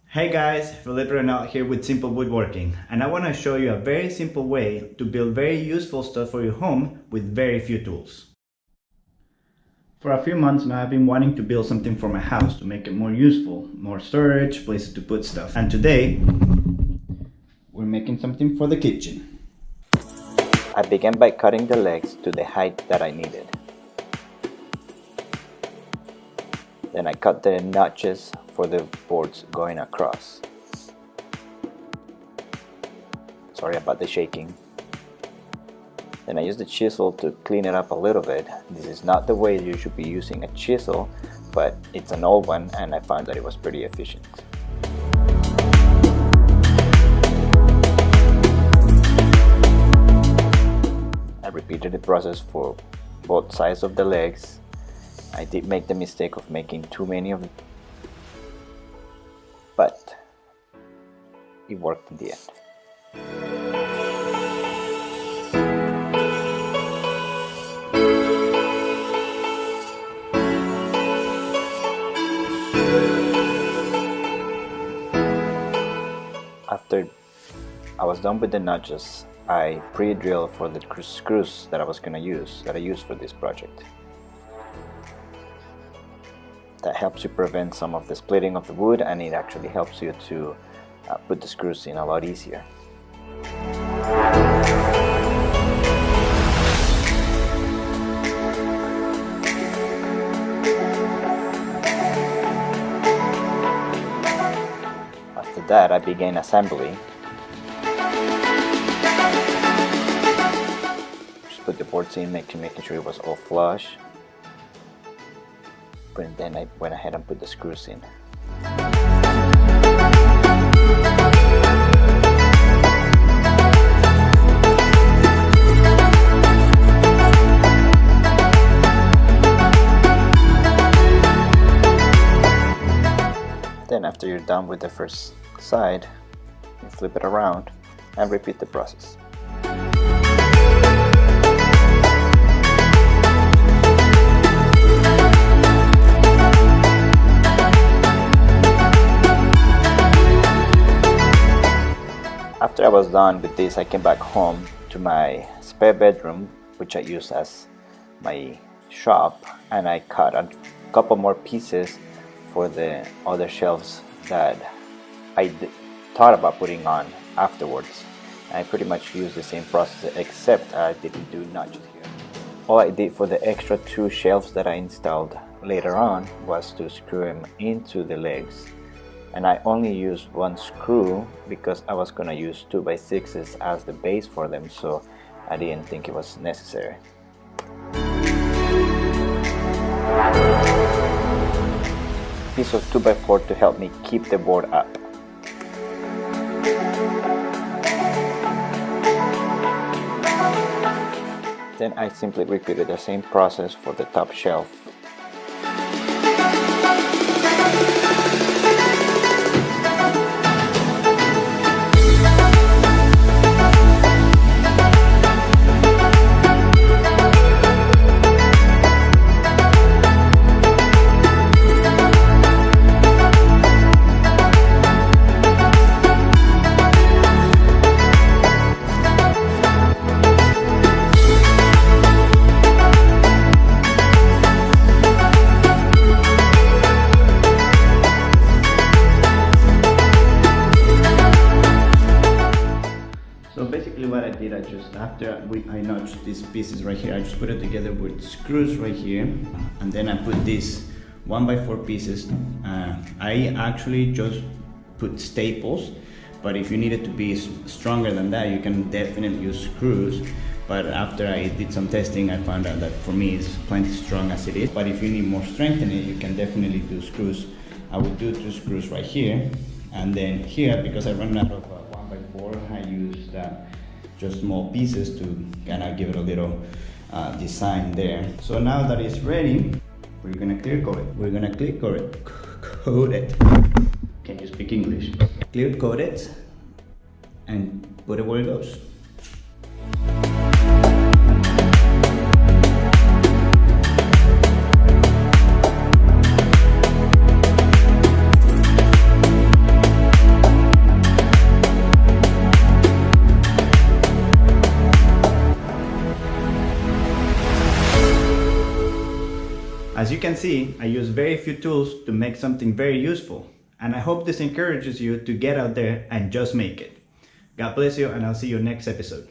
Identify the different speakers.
Speaker 1: Hey guys, Felipe Renault here with Simple Woodworking, and I want to show you a very simple way to build very useful stuff for your home with very few tools. For a few months now I've been wanting to build something for my house to make it more useful, more storage, places to put stuff. And today we're making something for the kitchen.
Speaker 2: I began by cutting the legs to the height that I needed. Then I cut the notches for the boards going across. Sorry about the shaking. Then I used the chisel to clean it up a little bit. This is not the way you should be using a chisel, but it's an old one and I found that it was pretty efficient. I repeated the process for both sides of the legs. I did make the mistake of making too many of them, but it worked in the end. After I was done with the notches, I pre-drilled for the screws that I used for this project. That helps you prevent some of the splitting of the wood, and it actually helps you to put the screws in a lot easier. After that, I began assembly. Just put the boards in, making sure it was all flush. And then I went ahead and put the screws in. Then after you're done with the first side, you flip it around and repeat the process. After I was done with this, I came back home to my spare bedroom, which I use as my shop, and I cut a couple more pieces for the other shelves that I thought about putting on afterwards. I pretty much used the same process, except I didn't do notches here. All I did for the extra 2 shelves that I installed later on was to screw them into the legs. And I only used 1 screw because I was going to use 2x6s as the base for them, so I didn't think it was necessary. Piece of 2x4 to help me keep the board up. Then I simply repeated the same process for the top shelf.
Speaker 1: So basically what I did, after I notched these pieces right here, I just put it together with screws right here, and then I put these 1x4 pieces. I actually just put staples, but if you need it to be stronger than that, you can definitely use screws. But after I did some testing, I found out that for me it's plenty strong as it is. But if you need more strength in it, you can definitely do screws. I would do 2 screws right here, and then here, because I ran out of 1x4, I used just small pieces to kind of give it a little design there. So now that it's ready, we're gonna clear coat it. We're gonna clear coat it. Can you speak English? Clear coat it and put it where it goes. As you can see, I use very few tools to make something very useful, and I hope this encourages you to get out there and just make it. God bless you, and I'll see you next episode.